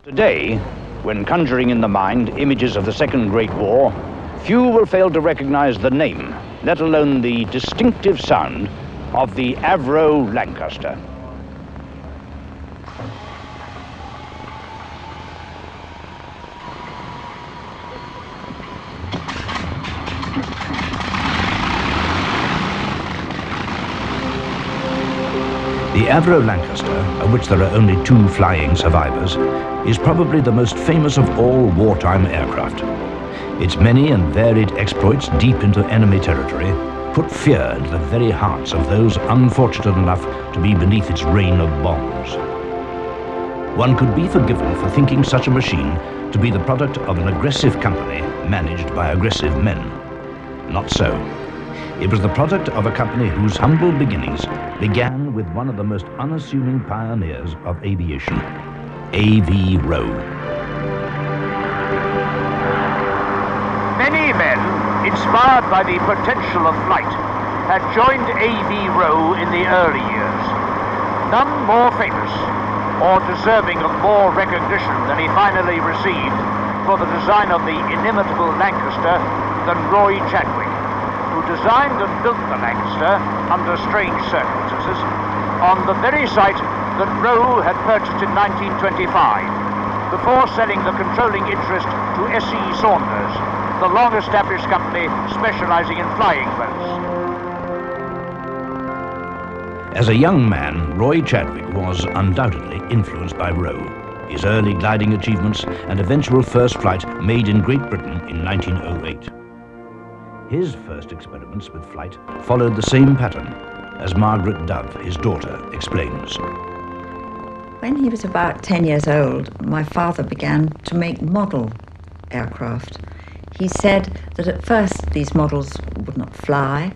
Today, when conjuring in the mind images of the Second Great War, few will fail to recognize the name, let alone the distinctive sound, of the AVRO Lancaster. The AVRO Lancaster, of which there are only 2 flying survivors, is probably the most famous of all wartime aircraft. Its many and varied exploits deep into enemy territory put fear into the very hearts of those unfortunate enough to be beneath its rain of bombs. One could be forgiven for thinking such a machine to be the product of an aggressive company managed by aggressive men. Not so. It was the product of a company whose humble beginnings began with one of the most unassuming pioneers of aviation, AVRO. Many men, inspired by the potential of flight, had joined AVRO in the early years. None more famous or deserving of more recognition than he finally received for the design of the inimitable Lancaster than Roy Chadwick, who designed and built the Lancaster under strange circumstances on the very site that Roe had purchased in 1925, before selling the controlling interest to S.E. Saunders, the long-established company specializing in flying boats. As a young man, Roy Chadwick was undoubtedly influenced by Roe, his early gliding achievements and eventual first flight made in Great Britain in 1908. His first experiments with flight followed the same pattern, as Margaret Dove, his daughter, explains. When he was about 10 years old, my father began to make model aircraft. He said that at first these models would not fly,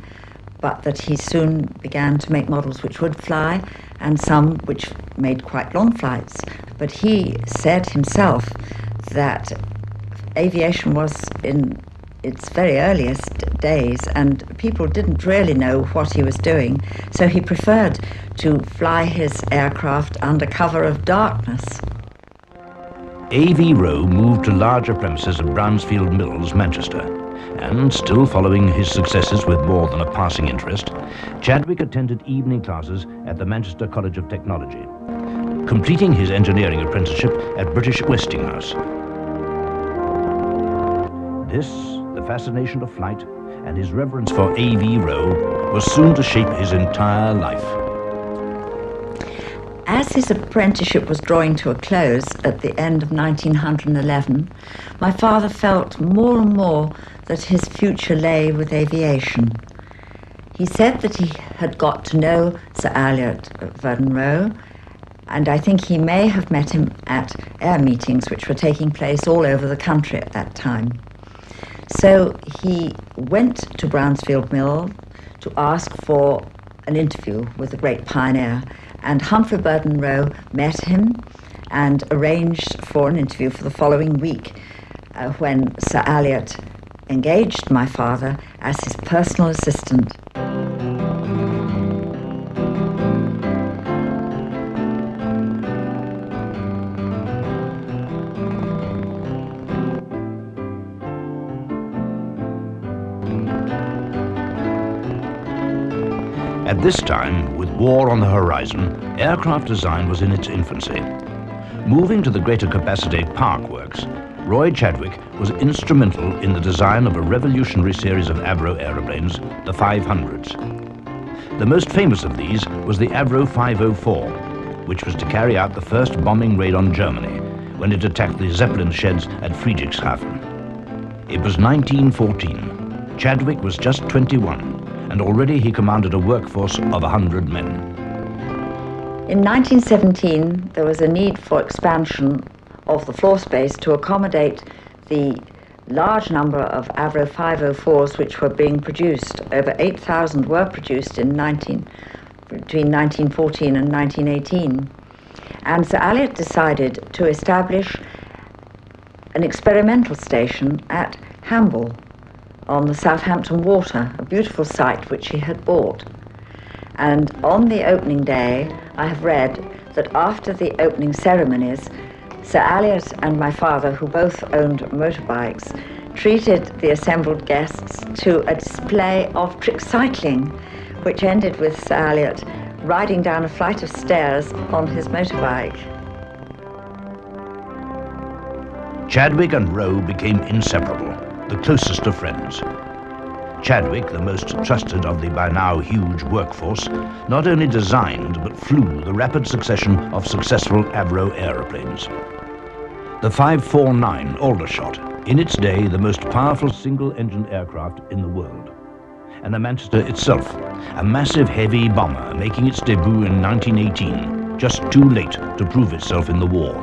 but that he soon began to make models which would fly, and some which made quite long flights. But he said himself that aviation was in its very earliest days, and people didn't really know what he was doing, so he preferred to fly his aircraft under cover of darkness. AVRO moved to larger premises at Brownsfield Mills, Manchester, and still following his successes with more than a passing interest, Chadwick attended evening classes at the Manchester College of Technology, completing his engineering apprenticeship at British Westinghouse. This, the fascination of flight, and his reverence for AVRO was soon to shape his entire life. As his apprenticeship was drawing to a close at the end of 1911, my father felt more and more that his future lay with aviation. He said that he had got to know Sir Elliot Verden-Roe, and I think he may have met him at air meetings which were taking place all over the country at that time. So he went to Brownsfield Mill to ask for an interview with the great pioneer, and Humphrey Verden-Roe met him and arranged for an interview for the following week when Sir Elliot engaged my father as his personal assistant. At this time, with war on the horizon, aircraft design was in its infancy. Moving to the greater capacity Park Works, Roy Chadwick was instrumental in the design of a revolutionary series of AVRO aeroplanes, the 500s. The most famous of these was the AVRO 504, which was to carry out the first bombing raid on Germany when it attacked the Zeppelin sheds at Friedrichshafen. It was 1914. Chadwick was just 21. And already he commanded a workforce of 100 men. In 1917, there was a need for expansion of the floor space to accommodate the large number of AVRO 504s which were being produced. Over 8,000 were produced between 1914 and 1918. And Sir Elliot decided to establish an experimental station at Hamble, on the Southampton Water, a beautiful site which he had bought. And on the opening day, I have read that after the opening ceremonies, Sir Elliot and my father, who both owned motorbikes, treated the assembled guests to a display of trick cycling, which ended with Sir Elliot riding down a flight of stairs on his motorbike. Chadwick and Roe became inseparable, the closest of friends. Chadwick, the most trusted of the by now huge workforce, not only designed but flew the rapid succession of successful AVRO aeroplanes. The 549 Aldershot, in its day the most powerful single-engined aircraft in the world. And the Manchester itself, a massive heavy bomber making its debut in 1918, just too late to prove itself in the war.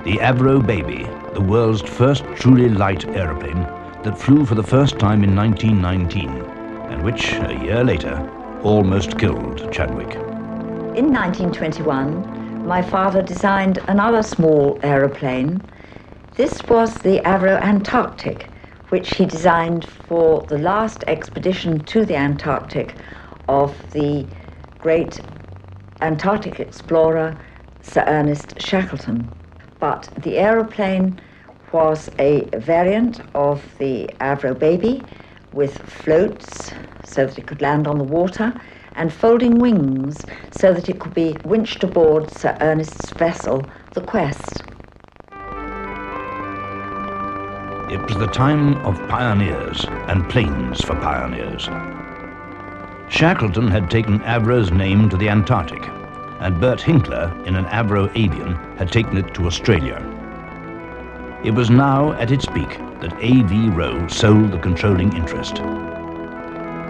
The AVRO Baby, the world's first truly light aeroplane that flew for the first time in 1919, and which, a year later, almost killed Chadwick. In 1921, my father designed another small aeroplane. This was the AVRO Antarctic, which he designed for the last expedition to the Antarctic of the great Antarctic explorer, Sir Ernest Shackleton. But the aeroplane was a variant of the AVRO Baby with floats so that it could land on the water and folding wings so that it could be winched aboard Sir Ernest's vessel, the Quest. It was the time of pioneers and planes for pioneers. Shackleton had taken AVRO's name to the Antarctic, and Bert Hinkler, in an AVRO Avian, had taken it to Australia. It was now at its peak that AVRO sold the controlling interest.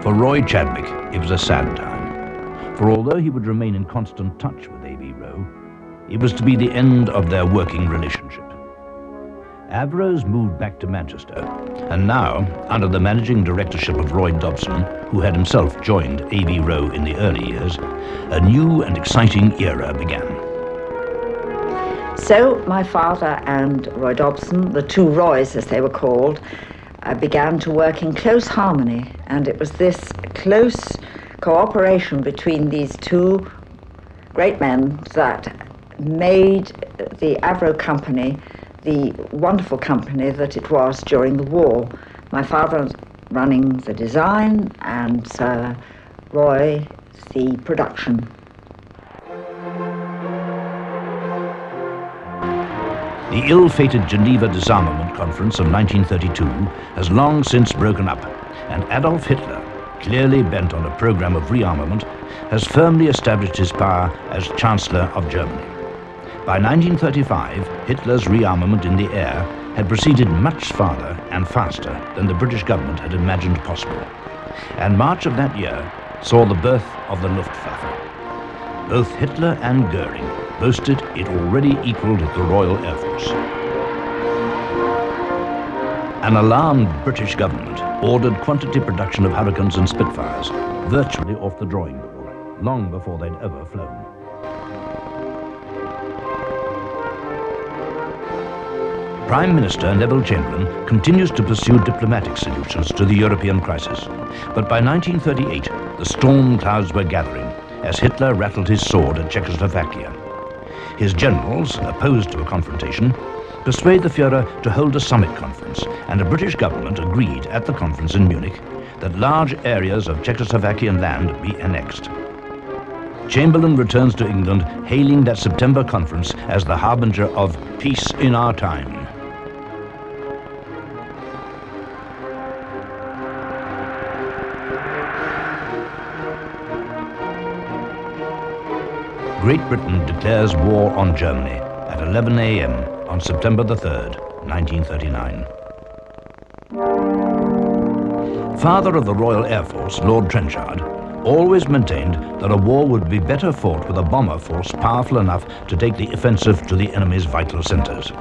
For Roy Chadwick, it was a sad time, for although he would remain in constant touch with AVRO, it was to be the end of their working relationship. AVRO's moved back to Manchester, and now, under the managing directorship of Roy Dobson, who had himself joined AVRO in the early years, a new and exciting era began. So my father and Roy Dobson, the two Roys as they were called, began to work in close harmony, and it was this close cooperation between these two great men that made the AVRO company the wonderful company that it was during the war. My father running the design and Sir Roy the production. The ill-fated Geneva Disarmament Conference of 1932 has long since broken up, and Adolf Hitler, clearly bent on a program of rearmament, has firmly established his power as Chancellor of Germany. By 1935, Hitler's rearmament in the air had proceeded much farther and faster than the British government had imagined possible, and March of that year saw the birth of the Luftwaffe. Both Hitler and Goering boasted it already equaled the Royal Air Force. An alarmed British government ordered quantity production of Hurricanes and Spitfires virtually off the drawing board, long before they'd ever flown. Prime Minister Neville Chamberlain continues to pursue diplomatic solutions to the European crisis, but by 1938 the storm clouds were gathering as Hitler rattled his sword at Czechoslovakia. His generals, opposed to a confrontation, persuade the Führer to hold a summit conference, and the British government agreed at the conference in Munich that large areas of Czechoslovakian land be annexed. Chamberlain returns to England, hailing that September conference as the harbinger of peace in our time. Great Britain declares war on Germany at 11 a.m. on September the 3rd, 1939. Father of the Royal Air Force, Lord Trenchard, always maintained that a war would be better fought with a bomber force powerful enough to take the offensive to the enemy's vital centers.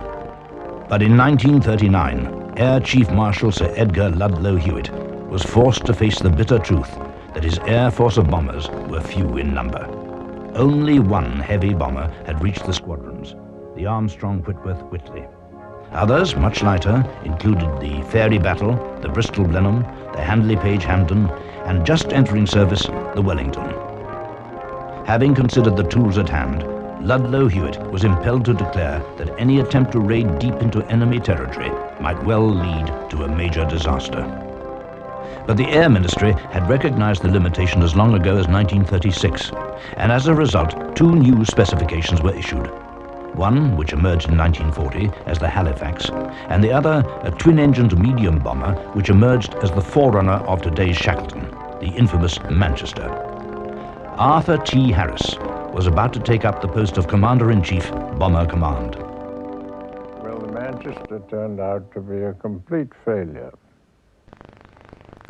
But in 1939, Air Chief Marshal Sir Edgar Ludlow Hewitt was forced to face the bitter truth that his air force of bombers were few in number. Only one heavy bomber had reached the squadrons, the Armstrong Whitworth Whitley. Others, much lighter, included the Fairey Battle, the Bristol Blenheim, the Handley Page Hampden, and just entering service, the Wellington. Having considered the tools at hand, Ludlow Hewitt was impelled to declare that any attempt to raid deep into enemy territory might well lead to a major disaster. But the Air Ministry had recognized the limitation as long ago as 1936, and as a result, two new specifications were issued. One, which emerged in 1940 as the Halifax, and the other, a twin-engined medium bomber, which emerged as the forerunner of today's Shackleton, the infamous Manchester. Arthur T. Harris was about to take up the post of Commander-in-Chief, Bomber Command. Well, the Manchester turned out to be a complete failure.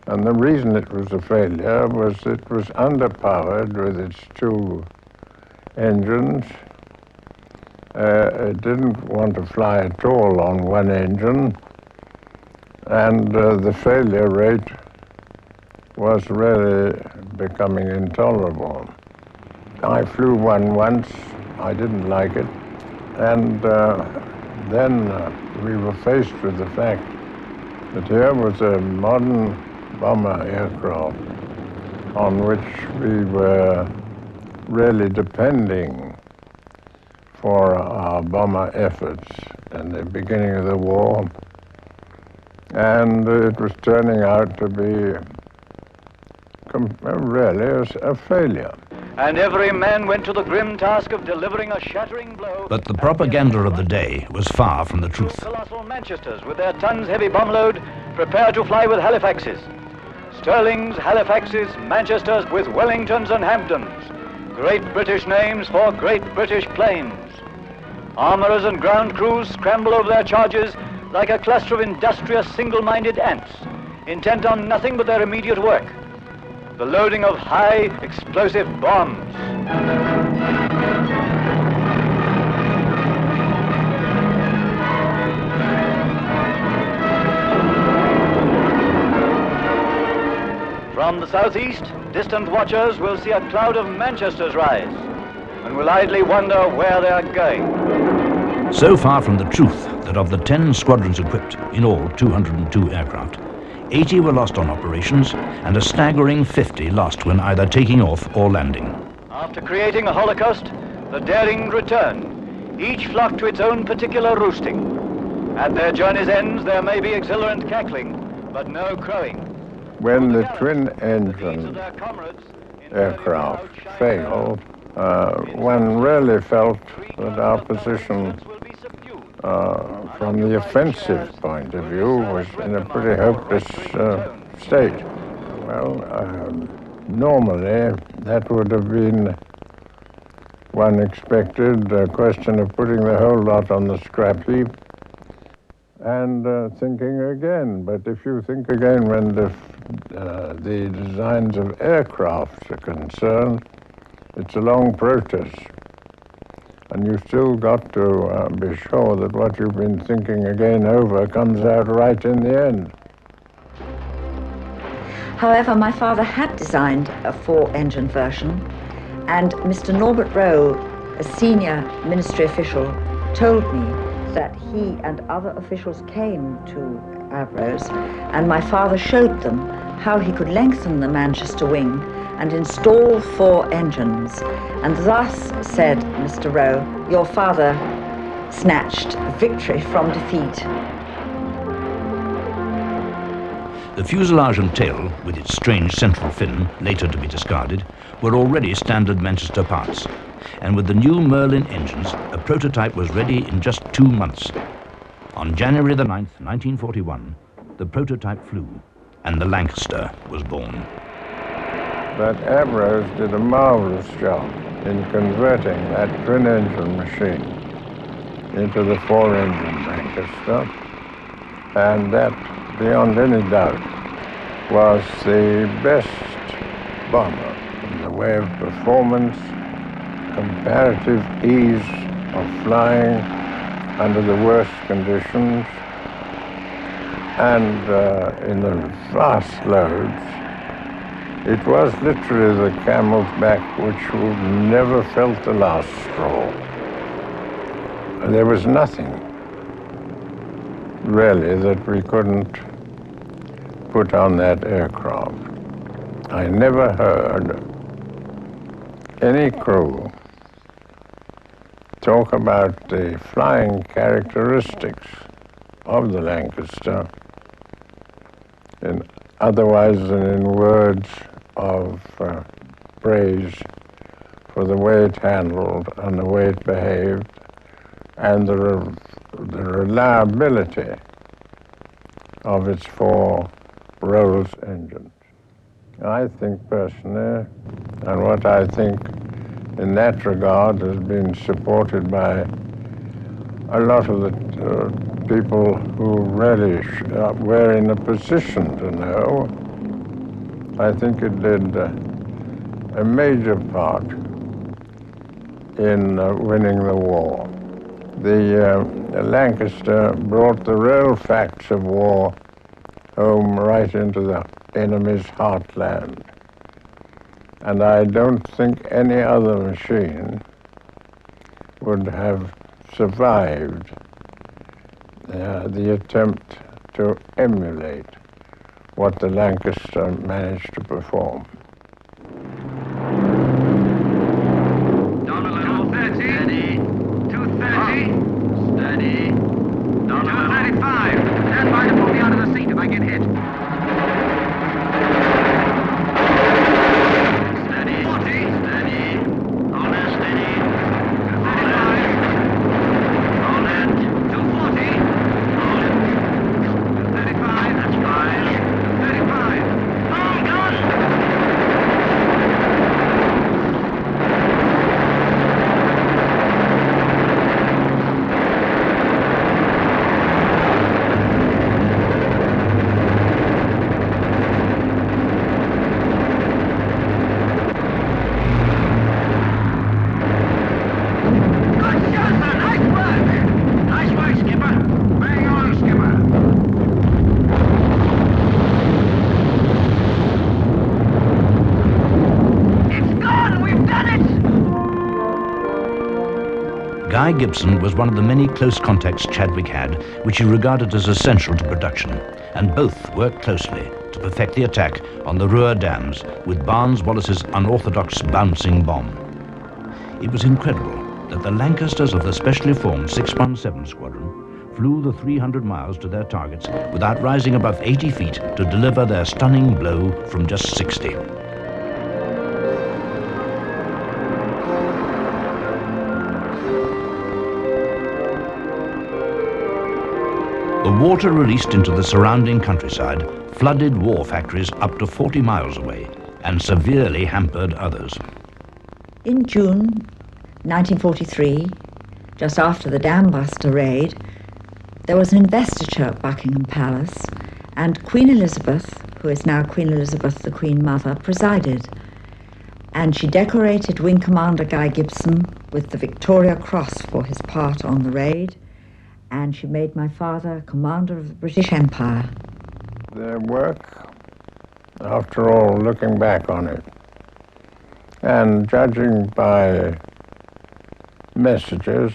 And the reason it was a failure was it was underpowered with its two engines. It didn't want to fly at all on one engine, and the failure rate was really becoming intolerable. I flew one once, I didn't like it, and then we were faced with the fact that here was a modern bomber aircraft on which we were really depending for our bomber efforts in the beginning of the war, and it was turning out to be really a failure. And every man went to the grim task of delivering a shattering blow. But the propaganda of the day was far from the truth. Colossal Manchesters with their tons heavy bomb load prepare to fly with Halifaxes. Stirlings, Halifaxes, Manchesters with Wellingtons and Hampdens. Great British names for great British planes. Armourers and ground crews scramble over their charges like a cluster of industrious single-minded ants, intent on nothing but their immediate work. The loading of high explosive bombs. From the southeast, distant watchers will see a cloud of Manchesters rise and will idly wonder where they are going. So far from the truth that of the 10 squadrons equipped, in all 202 aircraft, 80 were lost on operations, and a staggering 50 lost when either taking off or landing. After creating a holocaust, the daring return. Each flock to its own particular roosting. At their journey's ends, there may be exhilarant cackling, but no crowing. When the twin-engine aircraft failed, one really felt that our position from the offensive point of view was in a pretty hopeless state. Well, normally that would have been, one expected, a question of putting the whole lot on the scrap heap and thinking again. But if you think again when the designs of aircraft are concerned, it's a long process. And you've still got to be sure that what you've been thinking again over comes out right in the end. However, my father had designed a 4-engine version, and Mr. Norbert Rowe, a senior ministry official, told me that he and other officials came to AVRO's, and my father showed them how he could lengthen the Manchester wing and install 4 engines. And thus, said Mr. Rowe, your father snatched victory from defeat. The fuselage and tail, with its strange central fin, later to be discarded, were already standard Manchester parts. And with the new Merlin engines, a prototype was ready in just 2 months. On January the 9th, 1941, the prototype flew, and the Lancaster was born. But AVRO's did a marvelous job in converting that twin-engine machine into the 4-engine Lancaster, and that, beyond any doubt, was the best bomber in the way of performance, comparative ease of flying under the worst conditions, and in the vast loads. It was literally the camel's back which never felt the last straw. There was nothing, really, that we couldn't put on that aircraft. I never heard any crew talk about the flying characteristics of the Lancaster, otherwise than in words of praise for the way it handled and the way it behaved and the reliability of its 4 Rolls engines. I think personally, and what I think in that regard has been supported by a lot of the people who really were in a position to know, I think it did a major part in winning the war. The Lancaster brought the real facts of war home right into the enemy's heartland. And I don't think any other machine would have survived the attempt to emulate what the Lancaster managed to perform. Down a little. 230. Steady. 230. Steady. Down 235. Stand by to pull me out of the seat if I get hit. Steady. 40. Steady. Hold it. Steady. 235. Hold it. 240. Hold it. 235. That's fine. 235. Long gun. Guy Gibson was one of the many close contacts Chadwick had, which he regarded as essential to production, and both worked closely to perfect the attack on the Ruhr dams with Barnes-Wallace's unorthodox bouncing bomb. It was incredible that the Lancasters of the specially formed 617 Squadron flew the 300 miles to their targets without rising above 80 feet to deliver their stunning blow from just 60. The water released into the surrounding countryside flooded war factories up to 40 miles away and severely hampered others. In June 1943, just after the dam buster raid, there was an investiture at Buckingham Palace, and Queen Elizabeth, who is now Queen Elizabeth the Queen Mother, presided. And she decorated Wing Commander Guy Gibson with the Victoria Cross for his part on the raid, and she made my father commander of the British Empire. Their work, after all, looking back on it, and judging by messages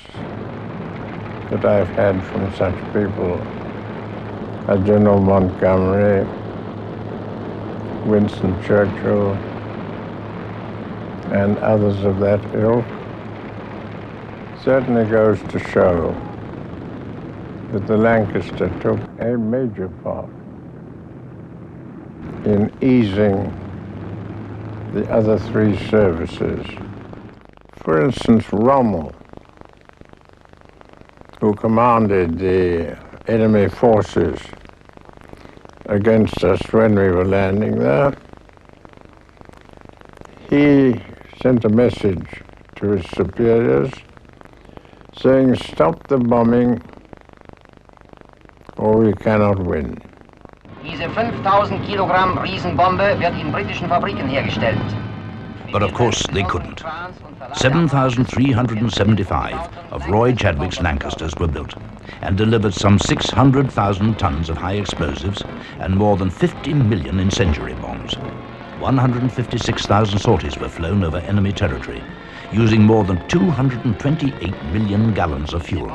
that I've had from such people as General Montgomery, Winston Churchill, and others of that ilk, certainly goes to show that the Lancaster took a major part in easing the other 3 services. For instance, Rommel, who commanded the enemy forces against us when we were landing there, he sent a message to his superiors saying, "Stop the bombing or we cannot win." Diese 5000 Kilogramm Riesenbombe wird in britischen Fabriken hergestellt. But of course they couldn't. 7,375 of Roy Chadwick's Lancasters were built and delivered some 600,000 tons of high explosives and more than 50 million incendiary bombs. 156,000 sorties were flown over enemy territory, using more than 228 million gallons of fuel.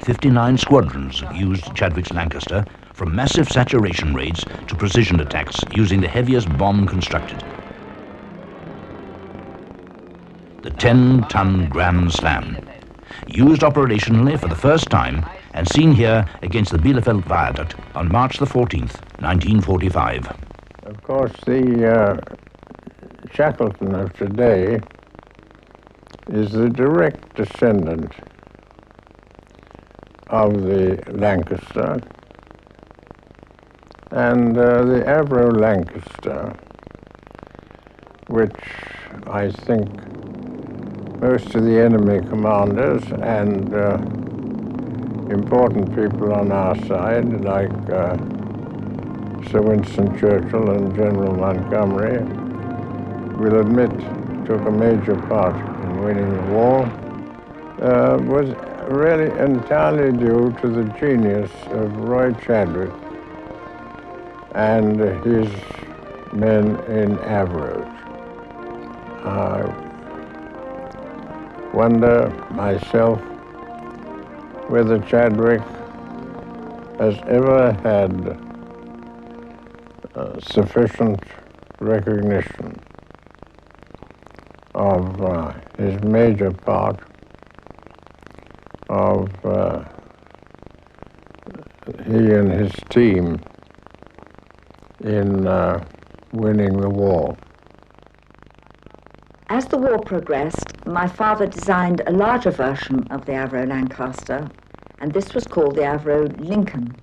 59 squadrons used Chadwick's Lancaster, from massive saturation raids to precision attacks using the heaviest bomb constructed. The 10-ton Grand Slam, used operationally for the first time and seen here against the Bielefeld Viaduct on March the 14th, 1945. Of course, the Shackleton of today is the direct descendant of the Lancaster, and the AVRO Lancaster, which I think most of the enemy commanders and important people on our side, like Sir Winston Churchill and General Montgomery, will admit took a major part in winning the war, was really entirely due to the genius of Roy Chadwick and his men in AVROs. I wonder myself whether Chadwick has ever had sufficient recognition of his major part of he and his team in winning the war. As the war progressed, my father designed a larger version of the AVRO Lancaster, and this was called the AVRO Lincoln.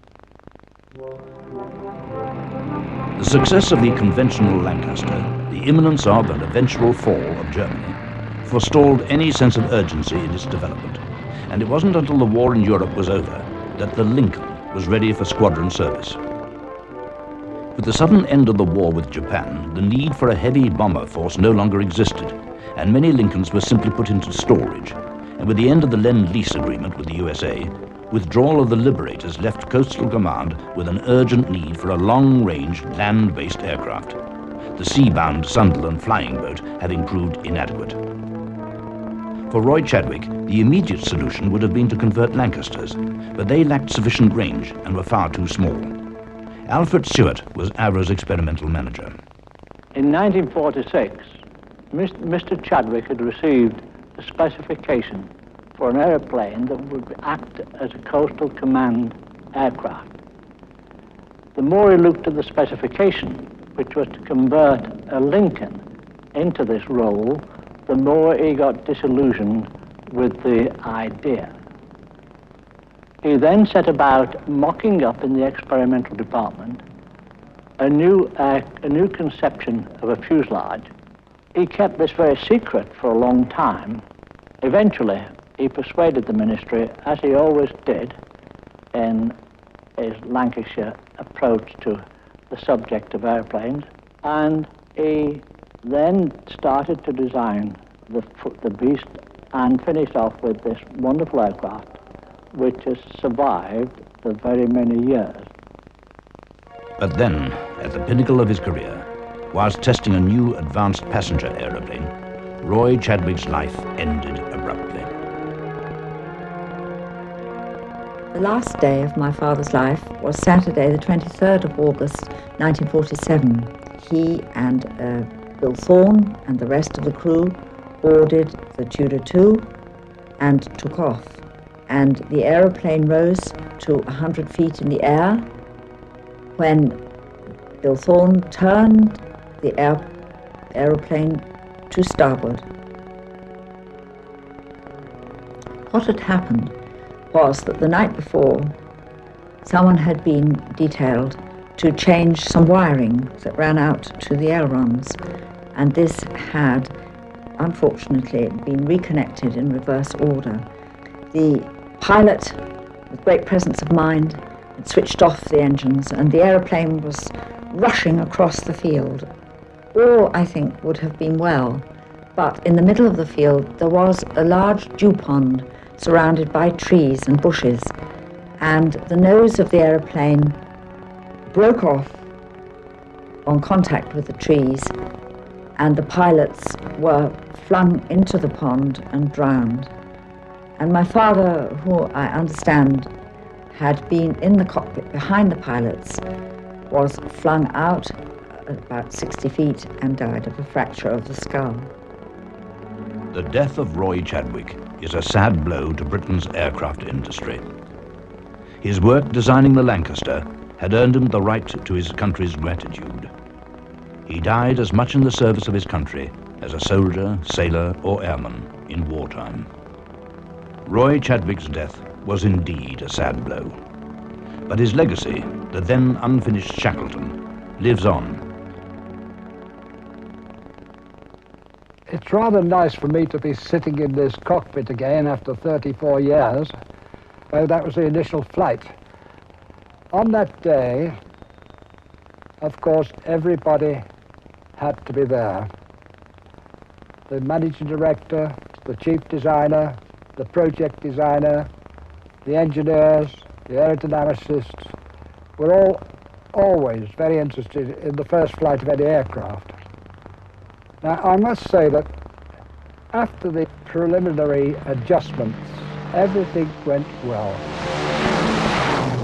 The success of the conventional Lancaster, the imminence of and eventual fall of Germany, forestalled any sense of urgency in its development, and it wasn't until the war in Europe was over that the Lincoln was ready for squadron service. With the sudden end of the war with Japan, the need for a heavy bomber force no longer existed, and many Lincolns were simply put into storage. And with the end of the Lend-Lease agreement with the USA, withdrawal of the Liberators left Coastal Command with an urgent need for a long-range, land-based aircraft, the sea-bound Sunderland flying boat having proved inadequate. For Roy Chadwick, the immediate solution would have been to convert Lancasters, but they lacked sufficient range and were far too small. Alfred Stewart was AVRO's experimental manager. In 1946, Mr. Chadwick had received a specification for an airplane that would act as a coastal command aircraft. The more he looked at the specification, which was to convert a Lincoln into this role, the more he got disillusioned with the idea. He then set about mocking up in the experimental department a new conception of a fuselage. He kept this very secret for a long time. Eventually, he persuaded the ministry, as he always did in his Lancashire approach to the subject of airplanes, and he then started to design the beast and finished off with this wonderful aircraft, which has survived the very many years. But then, at the pinnacle of his career, whilst testing a new advanced passenger aeroplane, Roy Chadwick's life ended abruptly. The last day of my father's life was Saturday, the 23rd of August, 1947. He and Bill Thorne and the rest of the crew boarded the Tudor II and took off. And the aeroplane rose to 100 feet in the air when Bill Thorne turned the aeroplane to starboard. What had happened was that the night before, someone had been detailed to change some wiring that ran out to the ailerons, and this had, unfortunately, been reconnected in reverse order. The pilot, with great presence of mind, had switched off the engines, and the aeroplane was rushing across the field. All, I think, would have been well, but in the middle of the field there was a large dew pond surrounded by trees and bushes, and the nose of the aeroplane broke off on contact with the trees, and the pilots were flung into the pond and drowned. And my father, who I understand had been in the cockpit behind the pilots, was flung out at about 60 feet and died of a fracture of the skull. The death of Roy Chadwick is a sad blow to Britain's aircraft industry. His work designing the Lancaster had earned him the right to his country's gratitude. He died as much in the service of his country as a soldier, sailor, or airman in wartime. Roy Chadwick's death was indeed a sad blow. But his legacy, the then unfinished Shackleton, lives on. It's rather nice for me to be sitting in this cockpit again after 34 years. That was the initial flight. On that day, of course, everybody had to be there. The managing director, the chief designer, the project designer, the engineers, the aerodynamicists were all always very interested in the first flight of any aircraft. Now, I must say that after the preliminary adjustments, everything went well.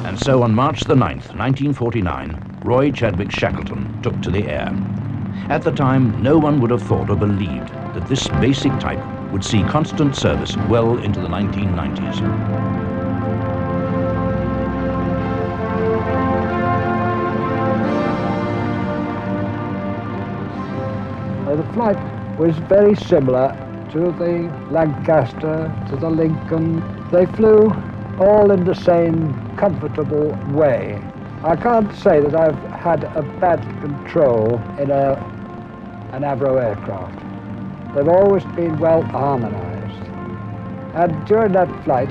And so on March the 9th, 1949, Roy Chadwick Shackleton took to the air. At the time, no one would have thought or believed that this basic type would see constant service well into the 1990s. The flight was very similar to the Lancaster, to the Lincoln. They flew all in the same comfortable way. I can't say that I've had a bad control in an AVRO aircraft. They've always been well harmonized. And during that flight,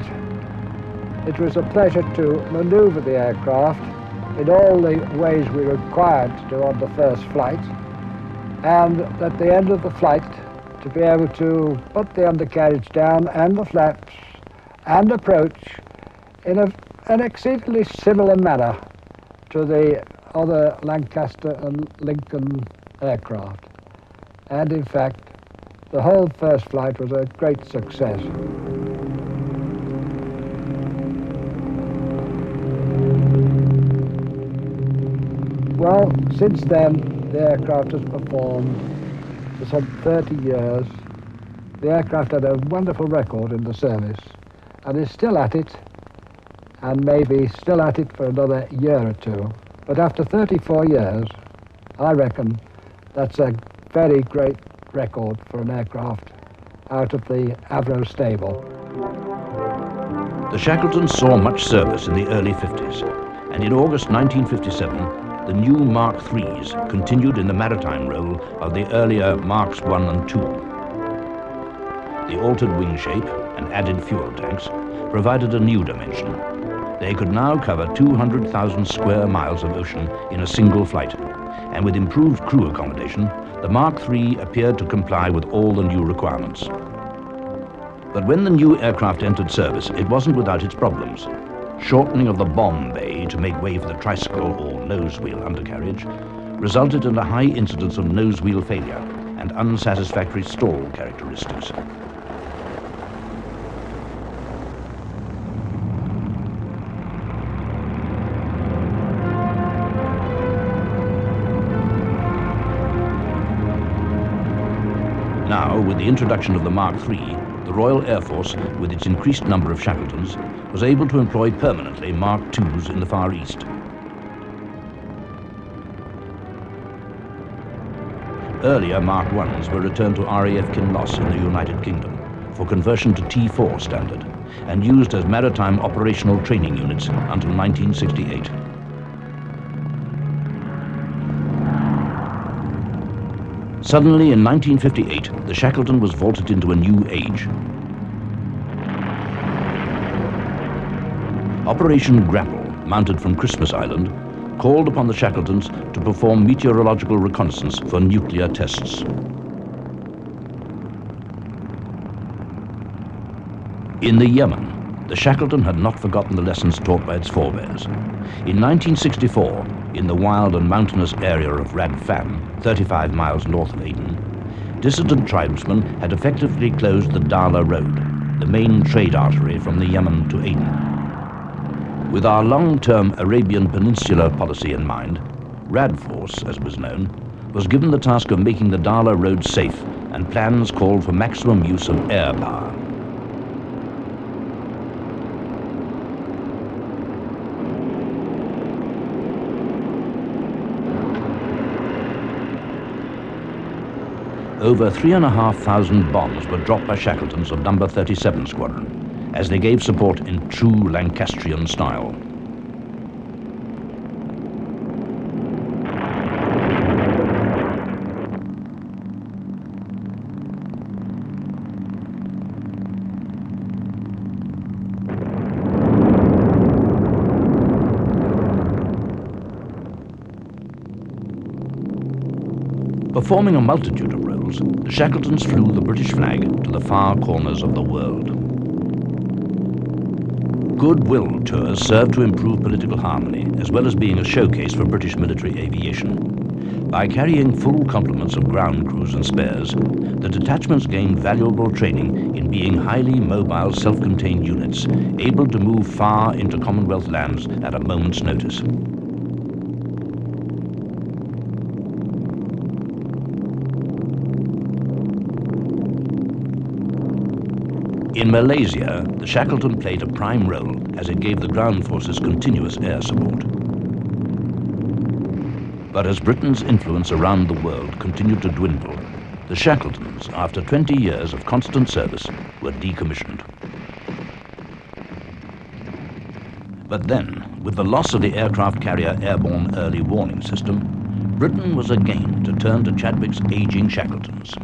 it was a pleasure to maneuver the aircraft in all the ways we were required to do on the first flight. And at the end of the flight, to be able to put the undercarriage down and the flaps and approach in an exceedingly similar manner to the other Lancaster and Lincoln aircraft. And in fact, the whole first flight was a great success. Well, since then, the aircraft has performed for some 30 years. The aircraft had a wonderful record in the service and is still at it, and maybe still at it for another year or two. But after 34 years, I reckon that's a very great record for an aircraft out of the AVRO stable. The Shackletons saw much service in the early 50s, and in August 1957, the new Mark IIIs continued in the maritime role of the earlier Marks I and II. The altered wing shape and added fuel tanks provided a new dimension. They could now cover 200,000 square miles of ocean in a single flight, and with improved crew accommodation, the Mark III appeared to comply with all the new requirements. But when the new aircraft entered service, it wasn't without its problems. Shortening of the bomb bay to make way for the tricycle or nose wheel undercarriage resulted in a high incidence of nose wheel failure and unsatisfactory stall characteristics. Now, with the introduction of the Mark III, the Royal Air Force, with its increased number of Shackletons, was able to employ permanently Mark IIs in the Far East. Earlier Mark Is were returned to RAF Kinloss in the United Kingdom for conversion to T4 standard and used as maritime operational training units until 1968. Suddenly, in 1958, the Shackleton was vaulted into a new age. Operation Grapple, mounted from Christmas Island, called upon the Shackletons to perform meteorological reconnaissance for nuclear tests. In the Yemen, the Shackleton had not forgotten the lessons taught by its forebears. In 1964, in the wild and mountainous area of Rad Fan, 35 miles north of Aden, dissident tribesmen had effectively closed the Dala Road, the main trade artery from the Yemen to Aden. With our long-term Arabian Peninsula policy in mind, Rad Force, as was known, was given the task of making the Dala Road safe, and plans called for maximum use of air power. Over 3,500 bombs were dropped by Shackletons of No. 37 Squadron, as they gave support in true Lancastrian style. Performing a multitude of roles, the Shackletons flew the British flag to the far corners of the world. Goodwill tours served to improve political harmony, as well as being a showcase for British military aviation. By carrying full complements of ground crews and spares, the detachments gained valuable training in being highly mobile, self-contained units, able to move far into Commonwealth lands at a moment's notice. In Malaysia, the Shackleton played a prime role as it gave the ground forces continuous air support. But as Britain's influence around the world continued to dwindle, the Shackletons, after 20 years of constant service, were decommissioned. But then, with the loss of the aircraft carrier airborne early warning system, Britain was again to turn to Chadwick's aging Shackletons.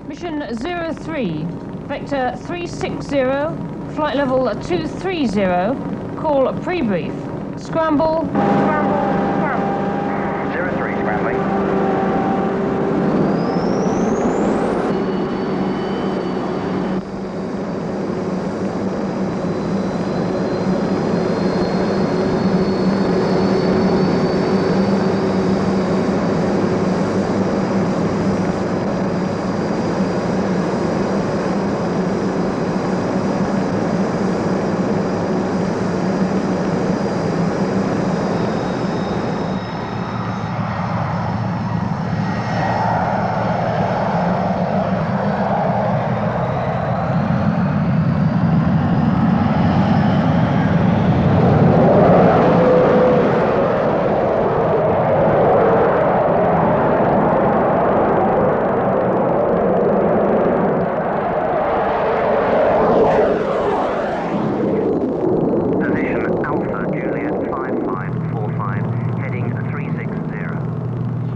Mission 03, vector 360, flight level 230, call pre-brief. Scramble, scramble, scramble. 03, scrambling.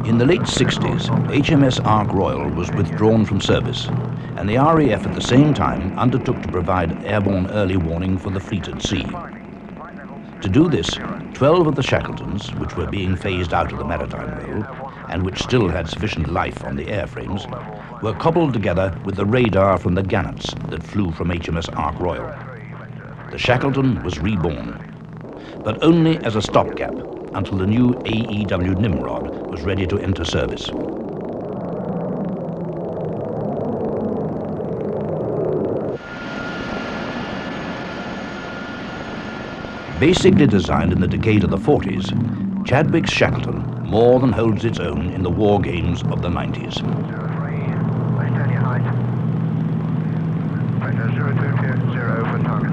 In the late 60s, HMS Ark Royal was withdrawn from service, and the RAF at the same time undertook to provide airborne early warning for the fleet at sea. To do this, 12 of the Shackletons, which were being phased out of the maritime role, and which still had sufficient life on the airframes, were cobbled together with the radar from the gannets that flew from HMS Ark Royal. The Shackleton was reborn, but only as a stopgap until the new AEW Nimrod was ready to enter service. Basically designed in the decade of the 40s, Chadwick's Shackleton more than holds its own in the war games of the 90s. Maintain your height. Vector 0220 for target.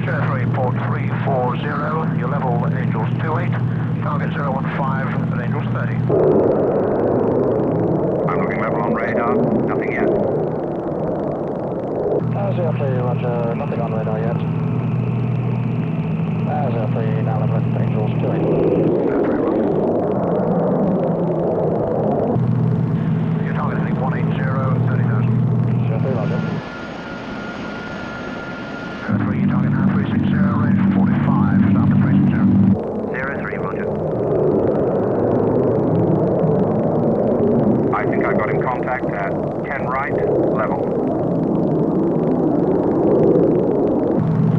03, port 340, your level Angels 28, target 015 at Angels 30. I'm looking level on radar, nothing yet. 03, roger, nothing on radar yet. 03, now level at Angels 28. 03, roger. Your target is 180 at 30,000. 03, roger. 03, your target now 360, range 45, start at 360. 03, roger. I think I got in contact at 10 right, level.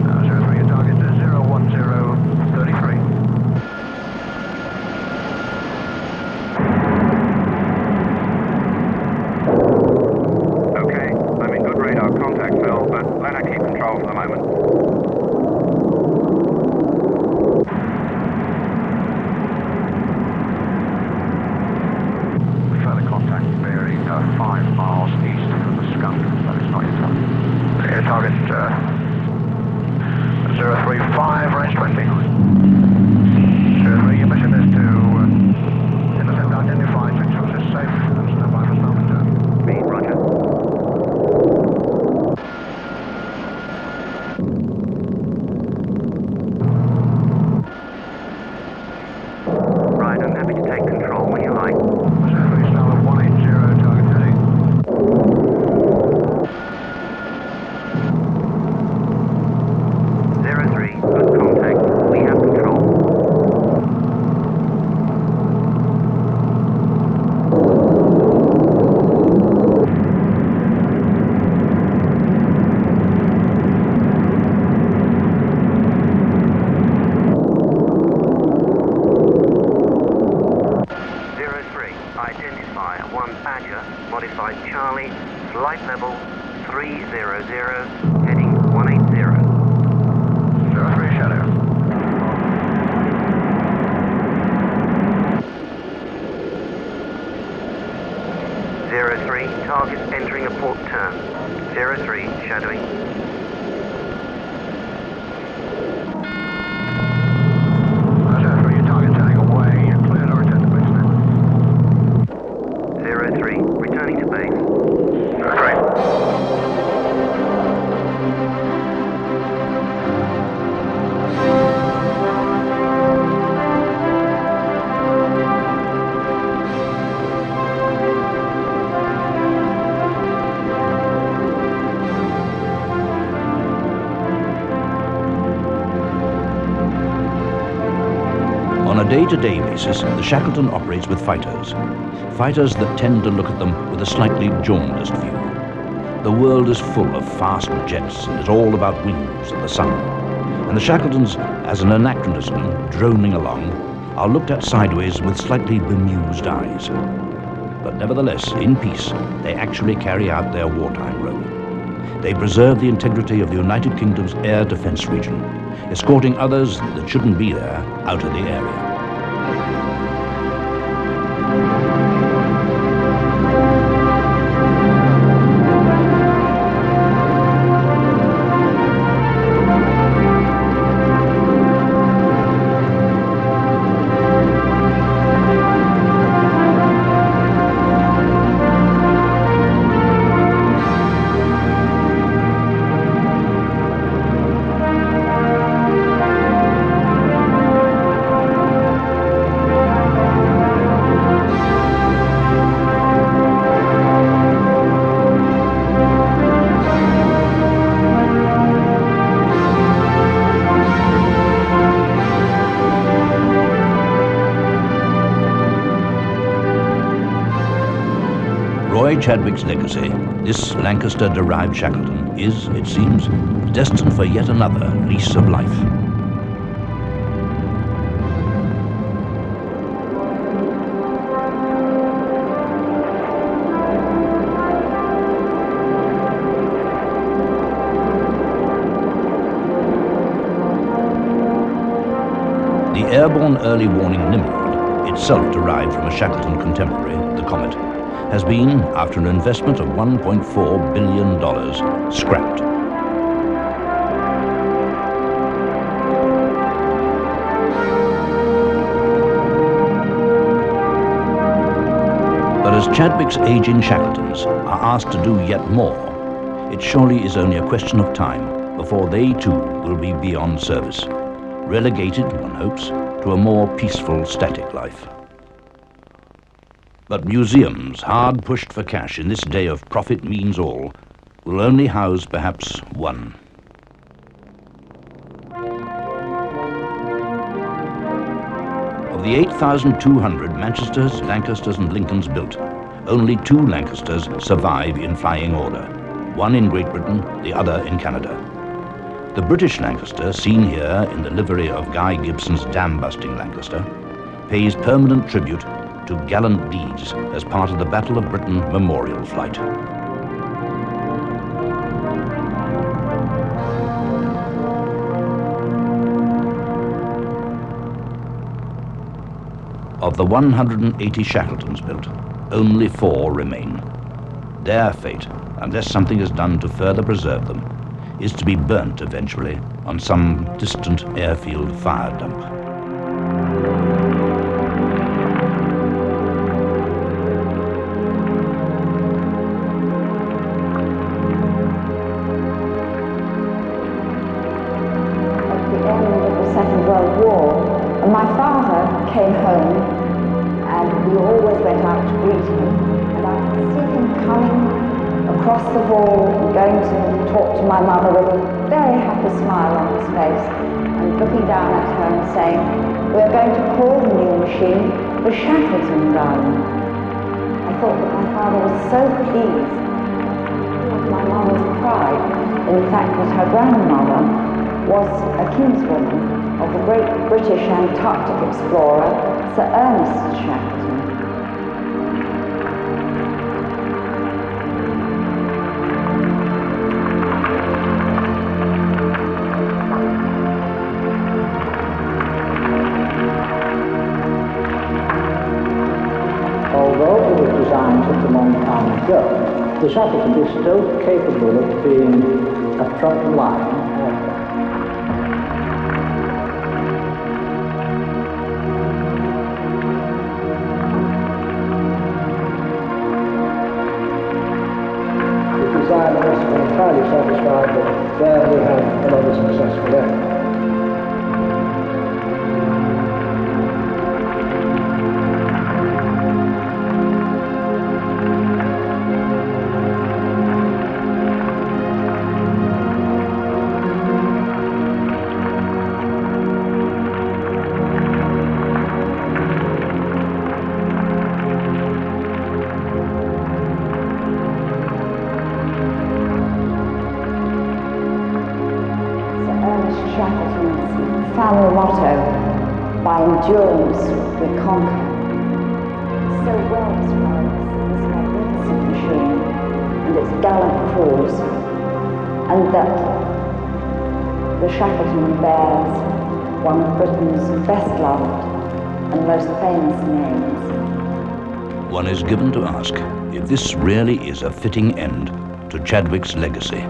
03, your target is 01033. Okay, I'm in good radar contact, Phil, but let her keep control for the moment. Further contact bearing 5. Identify 1 Badger, modified Charlie, flight level 300, heading 180. 03 Shadow. Target entering a port turn. 03, shadowing. Roger, 03, your target turning away. You're clear to return to base now. 03, returning to base. 03. On a day-to-day basis, the Shackleton operates with fighters. Fighters that tend to look at them with a slightly jaundiced view. The world is full of fast jets and it's all about wings and the sun. And the Shackletons, as an anachronism droning along, are looked at sideways with slightly bemused eyes. But nevertheless, in peace, they actually carry out their wartime role. They preserve the integrity of the United Kingdom's air defense region, escorting others that shouldn't be there out of the area. Roy Chadwick's legacy, this Lancaster-derived Shackleton, is, it seems, destined for yet another lease of life. The airborne early warning Nimrod, itself derived from a Shackleton contemporary, the Comet, has been, after an investment of $1.4 billion, scrapped. But as Chadwick's aging Shackletons are asked to do yet more, it surely is only a question of time before they too will be beyond service, relegated, one hopes, to a more peaceful static life. But museums, hard pushed for cash in this day of profit means all, will only house perhaps one. Of the 8,200 Manchesters, Lancasters and Lincolns built, only 2 Lancasters survive in flying order, one in Great Britain, the other in Canada. The British Lancaster, seen here in the livery of Guy Gibson's dam-busting Lancaster, pays permanent tribute to gallant deeds as part of the Battle of Britain Memorial Flight. Of the 180 Shackletons built, only 4 remain. Their fate, unless something is done to further preserve them, is to be burnt eventually on some distant airfield fire dump. My father came home and we always went out to greet him, and I could see him coming across the hall and going to talk to my mother with a very happy smile on his face and looking down at her and saying, "We're going to call the new machine the Shackleton, darling." I thought that my father was so pleased. My mother's pride in the fact that her grandmother was a kinswoman of the great British Antarctic explorer, Sir Ernest Shackleton. Although it was designed such a long time ago, the Shackleton is still capable of being a front-line aircraft. The designer must have been highly satisfied that there we had another successful aircraft. Shackleton's family motto, by endurance we conquer, so well describes this magnificent machine and its gallant crews, and that the Shackleton bears one of Britain's best loved and most famous names. One is given to ask if this really is a fitting end to Chadwick's legacy.